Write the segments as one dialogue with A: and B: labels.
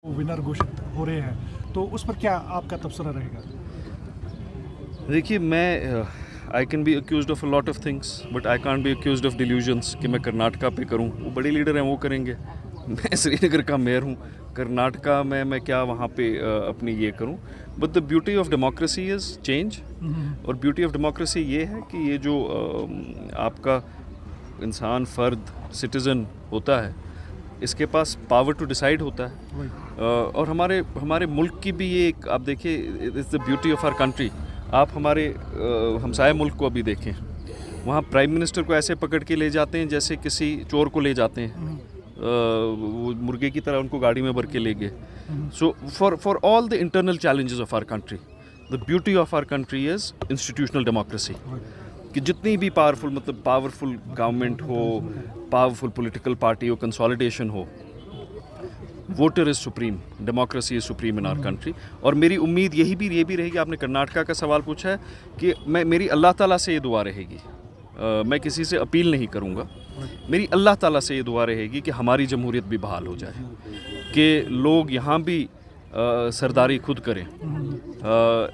A: Winner घोषित हो रहे हैं, तो उस पर क्या आपका तबसरा रहेगा?
B: देखिए, मैं I can be accused of a lot of things, but I can't be accused of delusions कि मैं कर्नाटका पे करूं। वो बड़े लीडर हैं, वो करेंगे। मैं श्रीनगर का मेयर हूं, कर्नाटका में मैं क्या वहाँ पे अपनी ये करूं। But the beauty of democracy is change. और ब्यूटी ऑफ डेमोक्रेसी ये है कि ये जो आपका इंसान, फ़र्द, सिटीज़न होता है, इसके पास पावर टू डिसाइड होता है। और हमारे मुल्क की भी ये एक, आप देखिए, it's the beauty of our country. आप हमारे हमसाया मुल्क को अभी देखें, वहाँ प्राइम मिनिस्टर को ऐसे पकड़ के ले जाते हैं जैसे किसी चोर को ले जाते हैं। वो मुर्गे की तरह उनको गाड़ी में भर के ले गए। So for all the internal challenges of our country, the beauty of our country is institutional democracy. कि जितनी भी पावरफुल गवर्नमेंट हो, पावरफुल पॉलिटिकल पार्टी हो, कंसोलिडेशन हो, voter is supreme, democracy is supreme in our country. और मेरी उम्मीद ये भी रहेगी, आपने कर्नाटका का सवाल पूछा है, कि मेरी अल्लाह ताला से ये दुआ रहेगी, मैं किसी से अपील नहीं करूँगा, मेरी अल्लाह ताला से ये दुआ रहेगी कि हमारी जमहूरियत भी बहाल हो जाए, कि लोग यहाँ भी सरदारी खुद करें।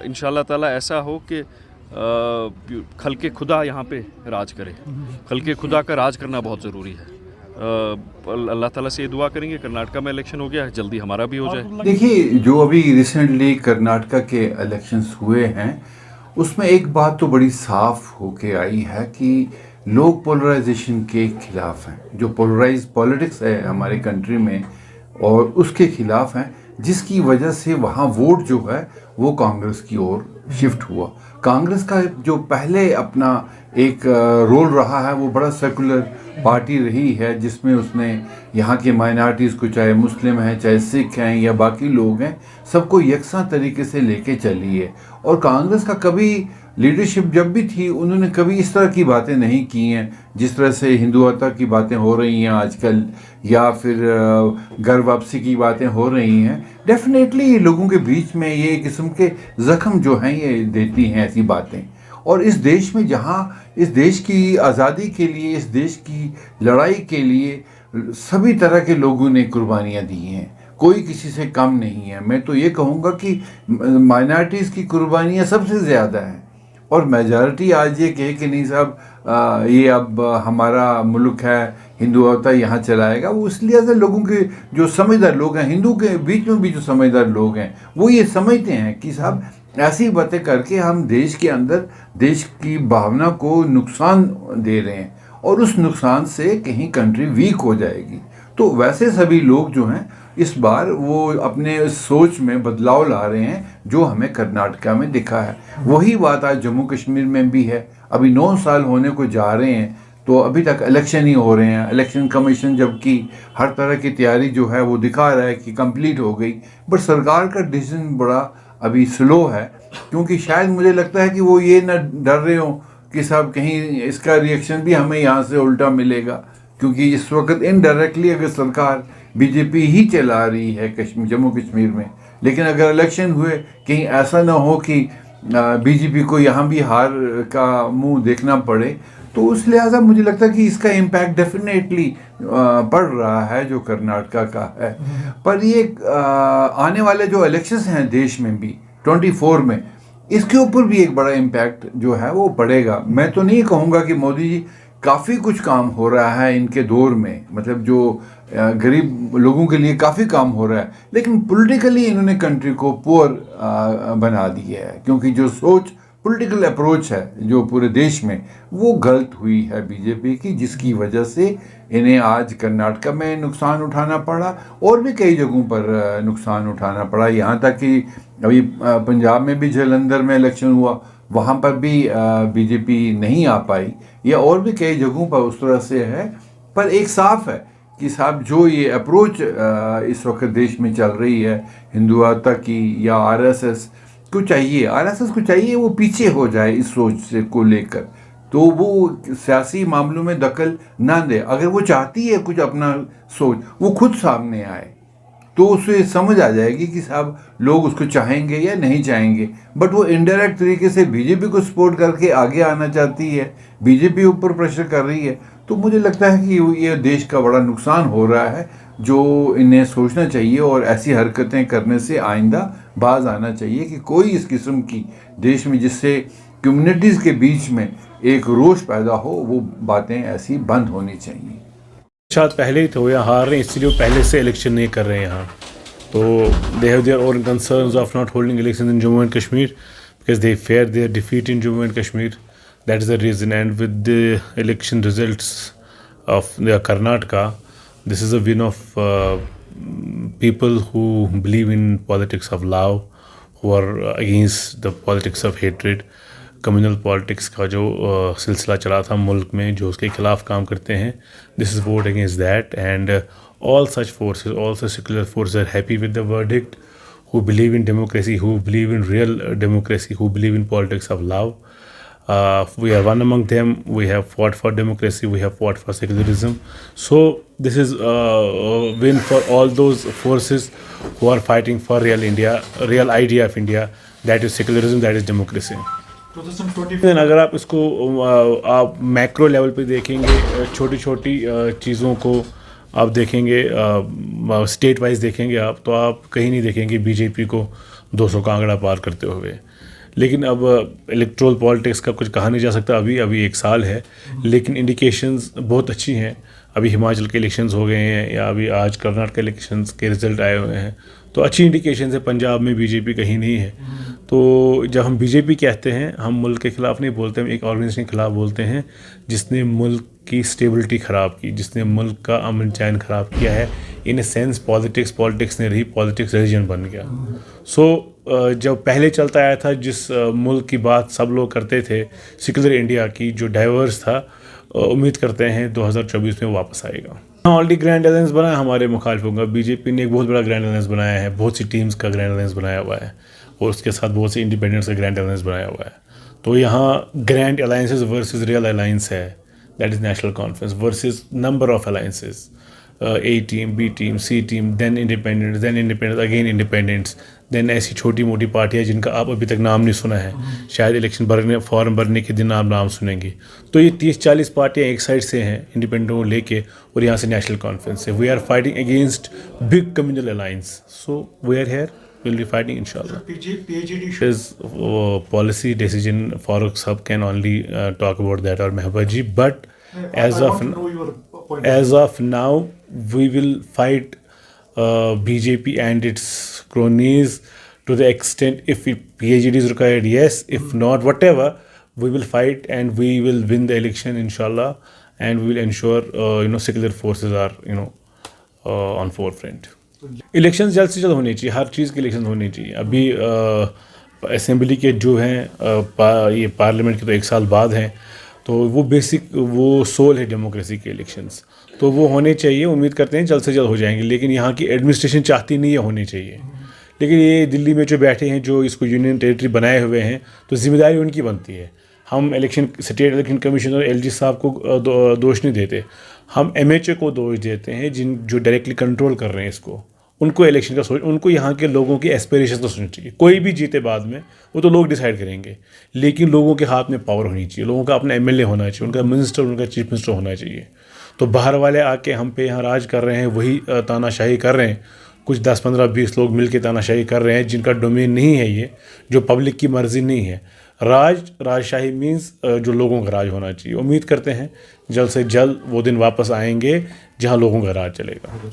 B: इंशाअल्लाह ताला ऐसा हो कि खल्के खुदा यहाँ पे राज करे। खल्के खुदा का राज करना बहुत ज़रूरी है। अल्लाह ताला से ये दुआ करेंगे, कर्नाटका में इलेक्शन हो गया है, जल्दी हमारा भी हो जाए।
C: देखिए, जो अभी रिसेंटली कर्नाटका के इलेक्शंस हुए हैं, उसमें एक बात तो बड़ी साफ होके आई है कि लोग पोलराइजेशन के खिलाफ हैं। जो पोलराइज पॉलिटिक्स है हमारे कंट्री में, और उसके खिलाफ हैं, जिसकी वजह से वहाँ वोट जो है वो कांग्रेस की ओर शिफ्ट हुआ। कांग्रेस का जो पहले अपना एक रोल रहा है, वो बड़ा सेकुलर पार्टी रही है, जिसमें उसने यहाँ के माइनॉरिटीज़ को, चाहे मुस्लिम हैं, चाहे सिख हैं या बाकी लोग हैं, सबको यकसा तरीके से लेके चली है। और कांग्रेस का कभी लीडरशिप जब भी थी, उन्होंने कभी इस तरह की बातें नहीं की हैं जिस तरह से हिंदुत्व की बातें हो रही हैं आजकल, या फिर घर वापसी की बातें हो रही हैं। डेफिनेटली लोगों के बीच में ये किस्म के ज़ख्म जो हैं ये देती हैं ऐसी बातें। और इस देश में, जहाँ इस देश की आज़ादी के लिए, इस देश की लड़ाई के लिए सभी तरह के लोगों ने कुर्बानियाँ दी हैं, कोई किसी से कम नहीं है। मैं तो ये कहूँगा कि माइनॉरिटीज़ की कुर्बानियाँ सबसे ज़्यादा हैं। और मेजॉरिटी आज ये कहे कि नहीं साहब, ये अब हमारा मुल्क है, हिंदुत्व यहाँ चलाएगा, वो इसलिए से लोगों के जो समझदार लोग हैं, हिंदू के बीच में भी जो समझदार लोग हैं, वो ये समझते हैं कि साहब ऐसी बातें करके हम देश के अंदर देश की भावना को नुकसान दे रहे हैं, और उस नुकसान से कहीं कंट्री वीक हो जाएगी। तो वैसे सभी लोग जो हैं इस बार वो अपने सोच में बदलाव ला रहे हैं, जो हमें कर्नाटका में दिखा है। वही बात आज जम्मू कश्मीर में भी है। अभी 9 साल होने को जा रहे हैं, तो अभी तक इलेक्शन ही हो रहे हैं। इलेक्शन कमीशन जबकि हर तरह की तैयारी जो है वो दिखा रहा है कि कंप्लीट हो गई, बट सरकार का डिसीजन बड़ा अभी स्लो है, क्योंकि शायद मुझे लगता है कि वो ये न डर रहे हो कि साहब कहीं इसका रिएक्शन भी हमें यहाँ से उल्टा मिलेगा। क्योंकि इस वक्त इनडायरेक्टली अगर सरकार बीजेपी ही चला रही है जम्मू कश्मीर में, लेकिन अगर इलेक्शन हुए, कहीं ऐसा ना हो कि बीजेपी को यहाँ भी हार का मुंह देखना पड़े, तो उस लिहाजा मुझे लगता है कि इसका इम्पैक्ट डेफिनेटली पड़ रहा है जो कर्नाटका का है। पर ये आने वाले जो इलेक्शंस हैं देश में भी 24 में, इसके ऊपर भी एक बड़ा इम्पैक्ट जो है वो पड़ेगा। मैं तो नहीं कहूँगा कि मोदी जी, काफ़ी कुछ काम हो रहा है इनके दौर में, मतलब जो गरीब लोगों के लिए काफ़ी काम हो रहा है, लेकिन पॉलिटिकली इन्होंने कंट्री को पुअर बना दिया है, क्योंकि जो सोच, पॉलिटिकल अप्रोच है जो पूरे देश में, वो गलत हुई है बीजेपी की, जिसकी वजह से इन्हें आज कर्नाटका में नुकसान उठाना पड़ा, और भी कई जगहों पर नुकसान उठाना पड़ा। यहाँ तक कि अभी पंजाब में भी जलंधर में इलेक्शन हुआ, वहाँ पर भी बीजेपी नहीं आ पाई, या और भी कई जगहों पर उस तरह से है। पर एक साफ है कि साहब जो ये अप्रोच इस वक्त देश में चल रही है हिंदुत्व की, या आरएसएस को चाहिए वो पीछे हो जाए इस सोच से को लेकर, तो वो सियासी मामलों में दखल ना दे। अगर वो चाहती है कुछ अपना सोच, वो खुद सामने आए, तो उसे समझ आ जाएगी कि साहब लोग उसको चाहेंगे या नहीं चाहेंगे। बट वो इनडायरेक्ट तरीके से बीजेपी को सपोर्ट करके आगे आना चाहती है, बीजेपी ऊपर प्रेशर कर रही है, तो मुझे लगता है कि ये देश का बड़ा नुकसान हो रहा है। जो इन्हें सोचना चाहिए और ऐसी हरकतें करने से आइंदा बाज आना चाहिए कि कोई इस किस्म की देश में जिससे कम्युनिटीज़ के बीच में एक रोष पैदा हो, वो बातें ऐसी बंद होनी चाहिए।
D: शायद पहले ही तो यहाँ हार रहे हैं, इसलिए वो पहले से इलेक्शन नहीं कर रहे हैं यहाँ। तो they have their own concerns of not holding election in Jammu and Kashmir because they fear their defeat in Jammu and Kashmir, that is the reason. And with the election results of Karnataka, this is a win of people who believe in politics of love, who are against the politics of hatred. Communal politics का जो सिलसिला चला था मुल्क में, जो उसके खिलाफ काम करते हैं, this is vote against that. And all such forces, all such secular forces are happy with the verdict, who believe in democracy, who believe in real democracy, who believe in politics of love. We are one among them. We have fought for democracy, we have fought for secularism. So this is a win for all those forces who are fighting for real India, real idea of India, that is secularism, that is democracy.
A: 2020
D: अगर आप इसको आप macro level पे देखेंगे, छोटी छोटी चीज़ों को आप देखेंगे, स्टेट वाइज देखेंगे आप, तो आप कहीं नहीं देखेंगे बीजेपी को 200 का आंकड़ा पार करते हुए। लेकिन अब इलेक्ट्रोल पॉलिटिक्स का कुछ कहा नहीं जा सकता, अभी 1 साल है, लेकिन इंडिकेशंस बहुत अच्छी हैं। अभी हिमाचल के इलेक्शंस हो गए हैं, या अभी आज कर्नाटक इलेक्शंस के रिजल्ट आए हुए हैं, तो अच्छी इंडिकेशन है। पंजाब में बीजेपी कहीं नहीं है। तो जब हम बीजेपी कहते हैं, हम मुल्क के ख़िलाफ़ नहीं बोलते, हम एक ऑर्गेनाइजेशन के ख़िलाफ़ बोलते हैं जिसने मुल्क की स्टेबिलिटी ख़राब की, जिसने मुल्क का अमन चैन ख़राब किया है। इन ए सेंस पॉलिटिक्स नहीं रही, पॉलिटिक्स रिलीजन बन गया। सो जब पहले चलता आया था, जिस मुल्क की बात सब लोग करते थे, सेक्युलर इंडिया की, जो डाइवर्स था, उम्मीद करते हैं 2024 में वापस आएगा। ऑलरेडी ग्रैंड अलायंस बना है हमारे मुखालिफों का। बीजेपी ने एक बहुत बड़ा ग्रैंड अलायंस बनाया है, बहुत सी टीम्स का ग्रैंड अलायंस बनाया हुआ है, और उसके साथ बहुत से इंडिपेंडेंट्स का ग्रैंड अलायंस बनाया हुआ है। तो यहाँ grand alliances versus real alliance है, that is national conference versus number of alliances, A team, B team, C team, then independents again independents, then ऐसी छोटी मोटी पार्टियाँ जिनका आप अभी तक नाम नहीं सुना है, शायद इलेक्शन फॉर्म भरने के दिन आप नाम सुनेंगे। तो ये 30-40 पार्टियाँ एक साइड से हैं इंडिपेंडेंट को लेके, और यहाँ से नेशनल कॉन्फ्रेंस है। We are fighting against big communal alliance, so we are here, will be fighting इंशाल्लाह।
A: PhD
D: Is policy decision, Farooq Sab can only talk about that, or Mehbooba ji, but as of now we will fight BJP and its cronies to the extent, if PhD is required, yes, if not, whatever, we will fight and we will win the election inshallah, and we will ensure secular forces are on forefront. Election जल्द से जल्द होनी चाहिए, हर चीज़ के election होने चाहिए। अभी assembly के जो हैं ये पार्लियामेंट के तो 1 साल बाद हैं, तो वो बेसिक वो सोल है डेमोक्रेसी के इलेक्शंस, तो वो होने चाहिए। उम्मीद करते हैं जल्द से जल्द हो जाएंगे, लेकिन यहाँ की एडमिनिस्ट्रेशन चाहती नहीं है होने चाहिए। लेकिन ये दिल्ली में जो बैठे हैं, जो इसको यूनियन टेरिटरी बनाए हुए हैं, तो जिम्मेदारी उनकी बनती है। हम स्टेट इलेक्शन कमीशनर LG साहब को दोष नहीं देते, हम MHA को दोष देते हैं, जो डायरेक्टली कंट्रोल कर रहे हैं इसको। उनको इलेक्शन का उनको यहाँ के लोगों की एस्पिरेशन तो सोचनी चाहिए। कोई भी जीते बाद में वो तो लोग डिसाइड करेंगे, लेकिन लोगों के हाथ में पावर होनी चाहिए, लोगों का अपना MLA होना चाहिए, उनका मिनिस्टर, उनका चीफ मिनिस्टर होना चाहिए। तो बाहर वाले आके हम पे यहाँ राज कर रहे हैं, वही तानाशाही कर रहे हैं। कुछ 10, 15, 20 लोग मिलके तानाशाही कर रहे हैं, जिनका डोमेन नहीं है ये, जो पब्लिक की मर्जी नहीं है। राजशाही मीन्स जो लोगों का राज होना चाहिए। उम्मीद करते हैं जल्द से जल्द वो दिन वापस आएंगे जहाँ लोगों का राज चलेगा।